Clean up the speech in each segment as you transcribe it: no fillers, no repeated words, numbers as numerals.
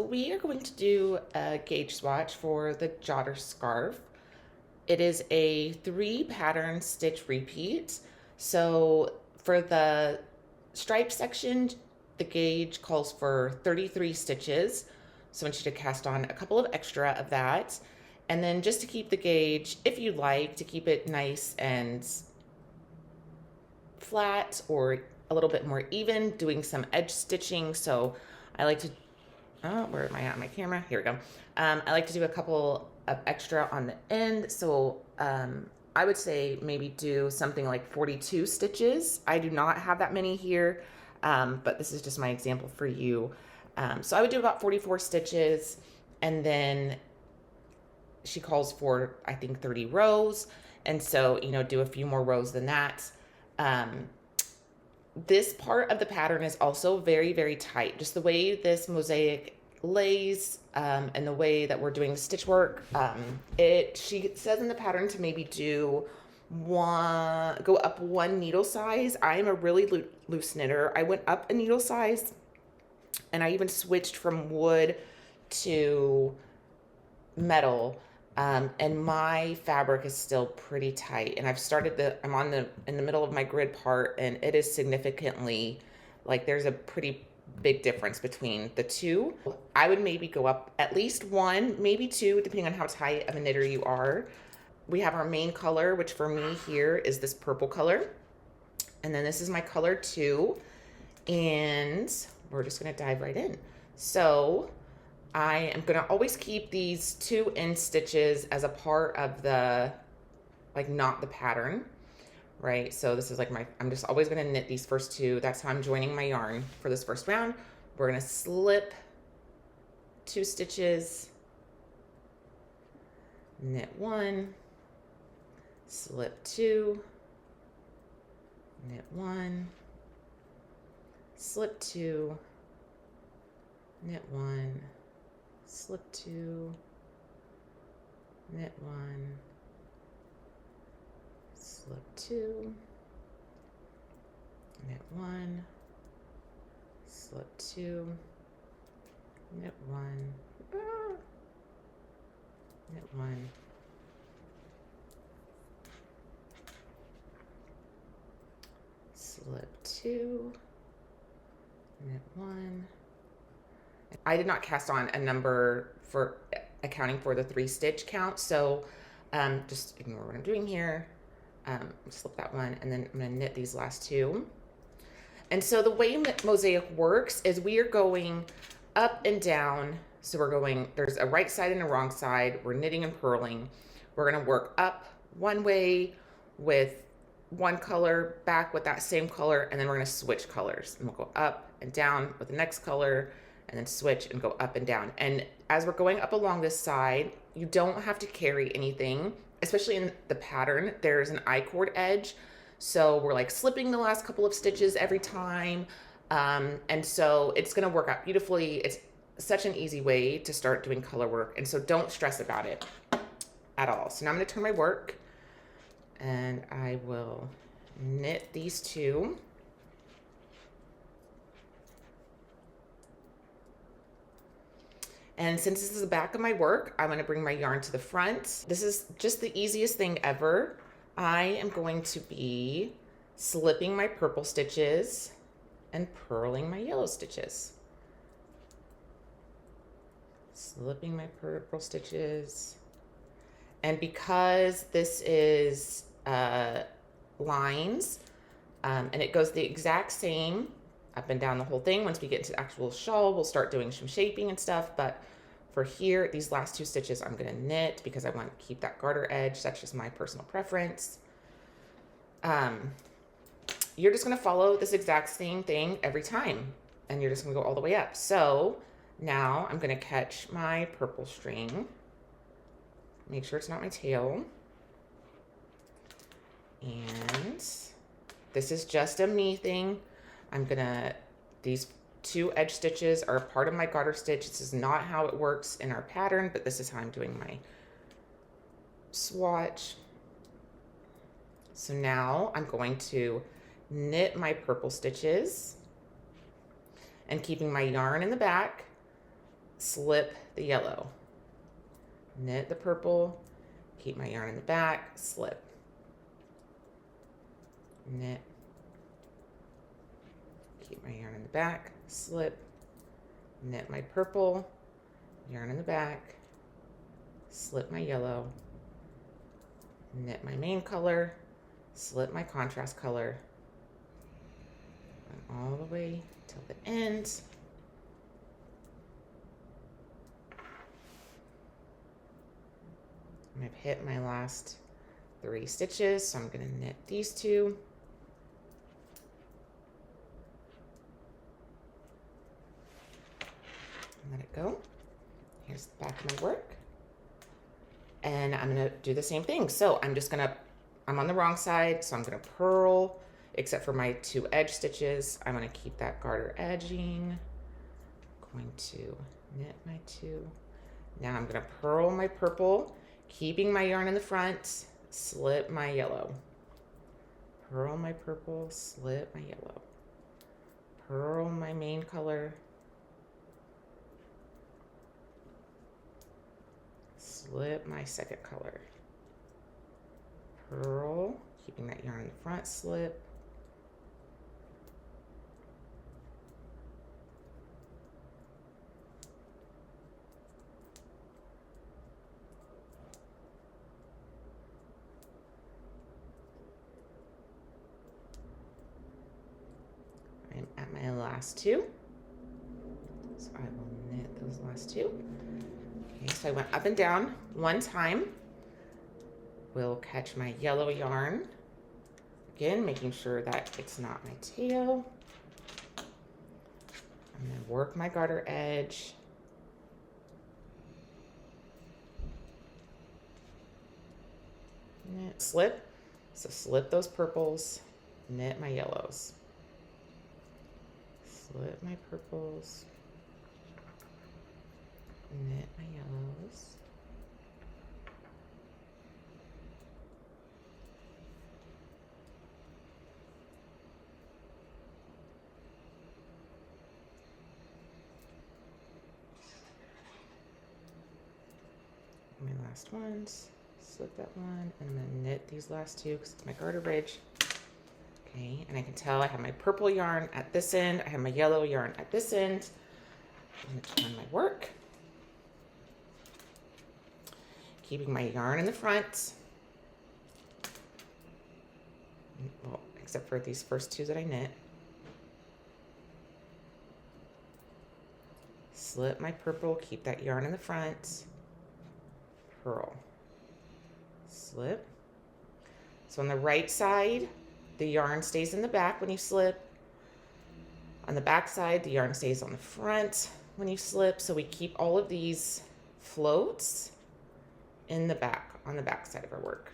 we are going to do a gauge swatch for the Jotter Scarf. It is a 3-pattern stitch repeat. So for the stripe section, the gauge calls for 33 stitches. So I want you to cast on a couple of extra of that. And then just to keep the gauge, if you like, to keep it nice and flat or a little bit more even, doing some edge stitching. So I like to, oh, where am I at on my camera? Here we go. I like to do a couple of extra on the end. So I would say maybe do something like 42 stitches. I do not have that many here, but this is just my example for you. So I would do about 44 stitches, and then she calls for, I think, 30 rows. And so, you know, do a few more rows than that. This part of the pattern is also very, very tight. Just the way this mosaic lays and the way that we're doing the stitch work. She says in the pattern to maybe do go up 1 needle size. I am a really loose knitter. I went up a needle size, and I even switched from wood to metal. And my fabric is still pretty tight, and I'm in the middle of my grid part, and it is significantly, like, there's a pretty big difference between the two. I would maybe go up at least 1, maybe 2, depending on how tight of a knitter you are. We have our main color, which for me here is this purple color. And then this is my color 2, and we're just gonna dive right in. So I am gonna always keep these 2 end stitches as a part of the, like, not the pattern, right? So this is like I'm just always gonna knit these first 2. That's how I'm joining my yarn for this first round. We're gonna slip 2 stitches, knit 1, slip 2, knit 1, slip 2, knit 1, slip 2, knit 1, slip 2, knit 1, slip 2, knit 1, knit 1, slip 2, knit 1. I did not cast on a number for accounting for the 3 stitch count, so just ignore what I'm doing here. Slip that one, and then I'm gonna knit these last 2. And so the way mosaic works is we are going up and down. So we're going, there's a right side and a wrong side. We're knitting and purling. We're gonna work up one way with one color, back with that same color, and then we're gonna switch colors. And we'll go up and down with the next color, and then switch and go up and down. And as we're going up along this side, you don't have to carry anything, especially in the pattern. There's an I-cord edge. So we're like slipping the last couple of stitches every time. And so it's gonna work out beautifully. It's such an easy way to start doing color work. And so don't stress about it at all. So now I'm gonna turn my work, and I will knit these 2. And since this is the back of my work, I'm gonna bring my yarn to the front. This is just the easiest thing ever. I am going to be slipping my purple stitches and purling my yellow stitches. Slipping my purple stitches. And because this is lines, and it goes the exact same up and down the whole thing. Once we get into the actual shawl, we'll start doing some shaping and stuff. But for here, these last 2 stitches, I'm gonna knit because I want to keep that garter edge. That's just my personal preference. You're just gonna follow this exact same thing every time, and you're just gonna go all the way up. So now I'm gonna catch my purple string. Make sure it's not my tail. And this is just a me thing. These 2 edge stitches are a part of my garter stitch. This is not how it works in our pattern, but this is how I'm doing my swatch. So now I'm going to knit my purple stitches and keeping my yarn in the back. slip the yellow, knit the purple, keep my yarn in the back, slip, knit, keep my yarn in the back, slip, knit my purple, yarn in the back, slip my yellow, knit my main color, slip my contrast color, and all the way till the end. And I've hit my last 3 stitches, so I'm going to knit these 2. And let it go. Here's the back of my work. And I'm going to do the same thing. So I'm on the wrong side, so I'm going to purl, except for my 2 edge stitches. I'm going to keep that garter edging. Going to knit my 2. Now I'm going to purl my purple, keeping my yarn in the front, slip my yellow. Purl my purple, slip my yellow. Purl my main color, slip my second color. Purl, keeping that yarn in the front, slip. I'm at my last 2. So I will knit those last 2. Okay, so I went up and down 1 time. We'll catch my yellow yarn. Again, making sure that it's not my tail. I'm going to work my garter edge. Knit, slip. So slip those purples, knit my yellows. Slip my purples, knit my yellows. My last ones, slip that one, and I'm going to knit these last 2 because it's my garter ridge. Okay, and I can tell I have my purple yarn at this end, I have my yellow yarn at this end. I'm going to turn my work. Keeping my yarn in the front. Well, except for these first 2 that I knit. Slip my purple, keep that yarn in the front. Purl. Slip. So on the right side, the yarn stays in the back when you slip. On the back side, the yarn stays on the front when you slip. So we keep all of these floats in the back, on the back side of our work.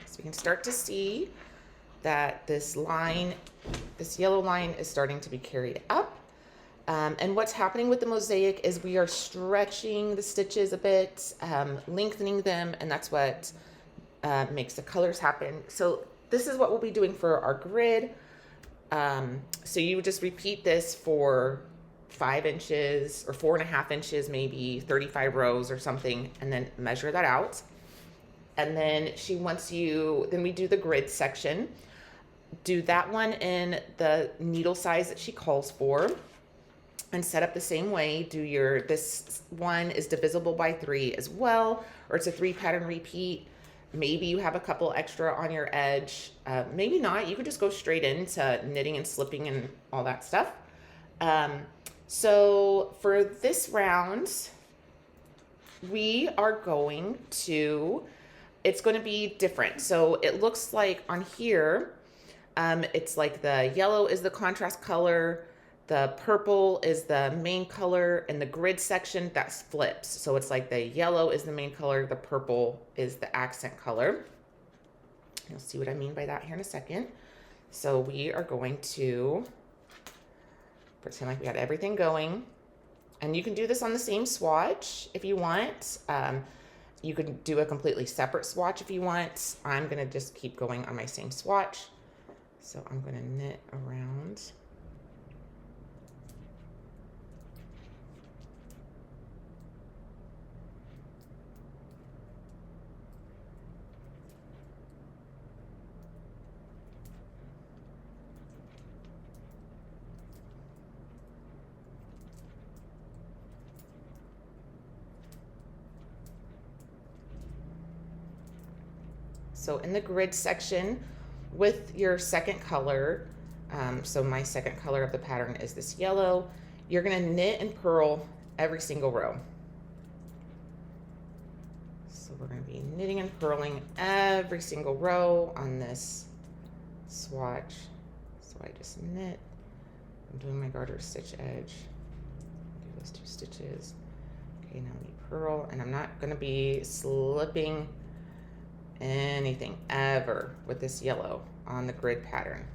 So we can start to see that this line, this yellow line is starting to be carried up. And what's happening with the mosaic is we are stretching the stitches a bit, lengthening them, and that's what makes the colors happen. So this is what we'll be doing for our grid. So you would just repeat this for 5 inches or 4.5 inches, maybe 35 rows or something, and then measure that out. And then she wants you, then we do the grid section. Do that one in the needle size that she calls for and set up the same way. Do your, this one is divisible by 3 as well, or it's a 3 pattern repeat. Maybe you have a couple extra on your edge. Maybe not, you could just go straight into knitting and slipping and all that stuff. So for this round, we are going to, it's going to be different. So it looks like on here, it's like the yellow is the contrast color, The purple is the main color, and the grid section, that flips. So it's like the yellow is the main color, the purple is the accent color. You'll see what I mean by that here in a second. So we are going to pretend like we had everything going. And you can do this on the same swatch if you want. You can do a completely separate swatch if you want. I'm gonna just keep going on my same swatch. So I'm gonna knit around. So in the grid section with your second color, so my second color of the pattern is this yellow, you're gonna knit and purl every single row. So we're gonna be knitting and purling every single row on this swatch. So I just knit, I'm doing my garter stitch edge, do those 2 stitches. Okay, now we purl, and I'm not gonna be slipping anything ever with this yellow on the grid pattern.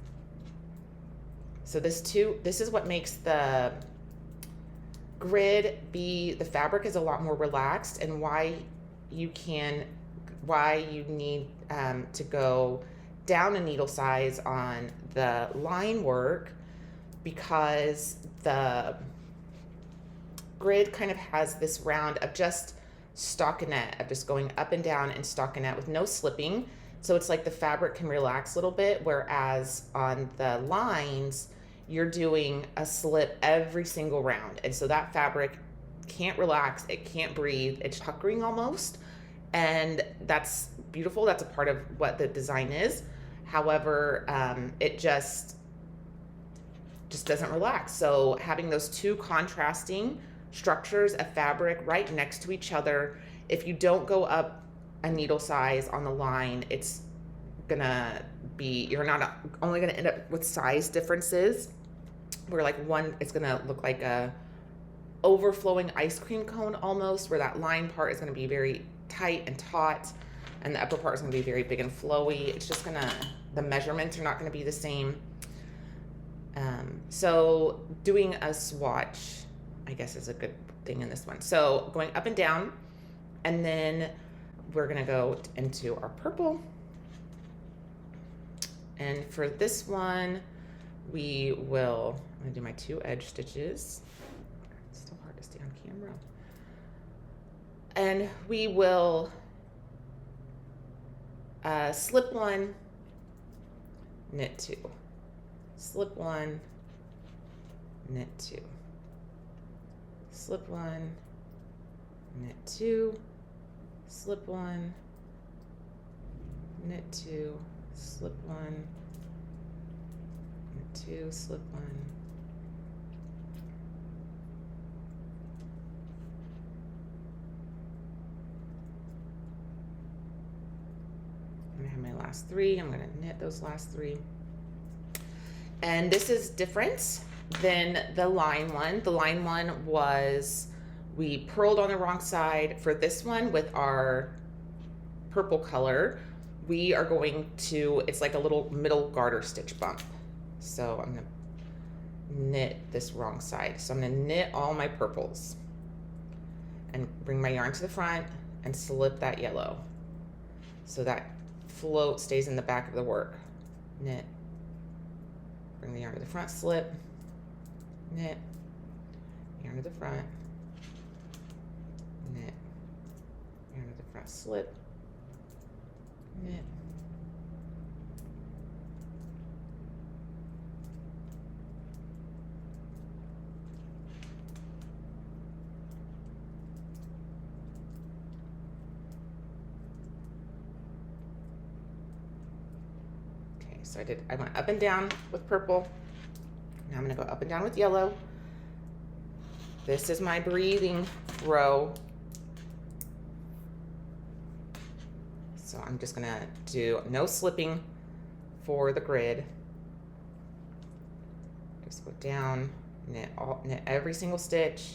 So this is what makes the grid be, the fabric is a lot more relaxed, and why you need to go down a needle size on the line work, because the grid kind of has this round of just stockinette, of just going up and down in stockinette with no slipping. So it's like the fabric can relax a little bit, whereas on the lines, you're doing a slip every single round. And so that fabric can't relax, it can't breathe, it's puckering almost. And that's beautiful, that's a part of what the design is. However, it just doesn't relax. So having those 2 contrasting structures of fabric right next to each other, if you don't go up a needle size on the line, it's gonna be, you're not only gonna end up with size differences where like one, it's gonna look like a overflowing ice cream cone almost, where that line part is gonna be very tight and taut, and the upper part is gonna be very big and flowy. It's just gonna, the measurements are not gonna be the same. So doing a swatch, I guess, is a good thing in this one. So going up and down, and then we're gonna go into our purple. And for this one, we will, I'm gonna do my 2 edge stitches. It's still hard to stay on camera. And we will slip 1, knit 2, slip 1, knit 2. Slip 1, knit 2, slip 1, knit 2, slip 1, knit 2, slip 1. And I have my last 3, I'm gonna knit those last 3. And this is different than the line one. The line one was, we purled on the wrong side. For this one, with our purple color, we are going to, it's like a little middle garter stitch bump. So I'm gonna knit this wrong side. So I'm gonna knit all my purples and bring my yarn to the front and slip that yellow. So that float stays in the back of the work. Knit, bring the yarn to the front, slip, knit, yarn to the front, knit, yarn to the front, slip, knit, okay, so I went up and down with purple. Now I'm going to go up and down with yellow. This is my breathing row. So I'm just going to do no slipping for the grid. Just go down, knit every single stitch.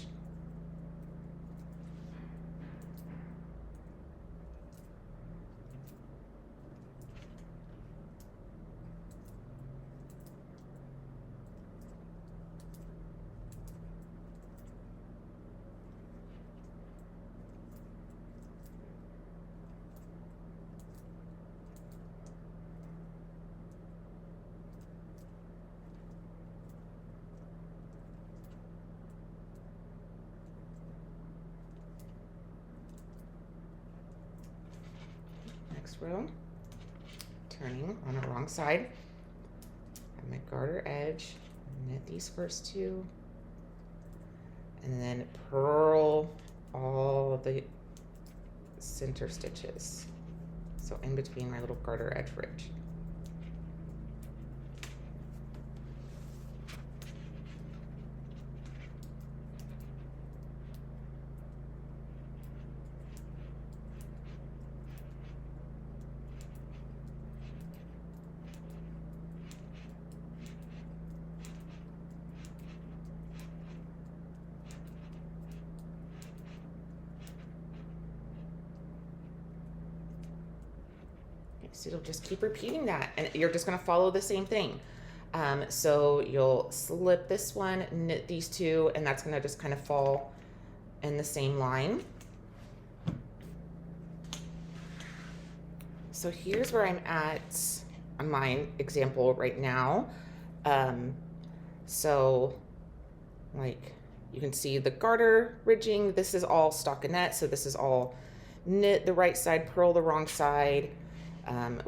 Next row, turning on the wrong side, have my garter edge, knit these first two, and then purl all the center stitches, so in between my little garter edge ridge. So you'll just keep repeating that, and you're just going to follow the same thing. So you'll slip this one, knit these two, and that's going to just kind of fall in the same line. So here's where I'm at on my example right now. So like you can see the garter ridging, this is all stockinette, so this is all knit the right side, purl the wrong side.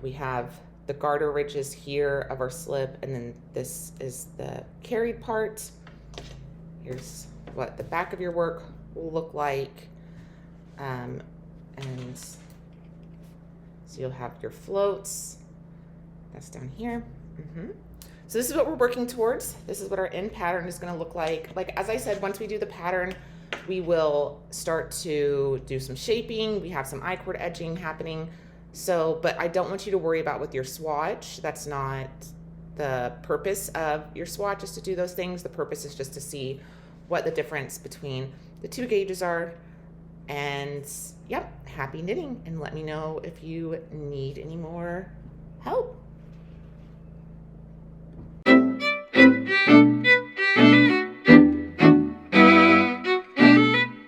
We have the garter ridges here of our slip, and then this is the carried part. Here's what the back of your work will look like. And so you'll have your floats. That's down here. So this is what we're working towards. This is what our end pattern is going to look like. Like, as I said, once we do the pattern, we will start to do some shaping. We have some I-cord edging happening. So, but I don't want you to worry about with your swatch. That's not the purpose of your swatch, is to do those things. The purpose is just to see what the difference between the two gauges are. And yep, happy knitting, and let me know if you need any more help.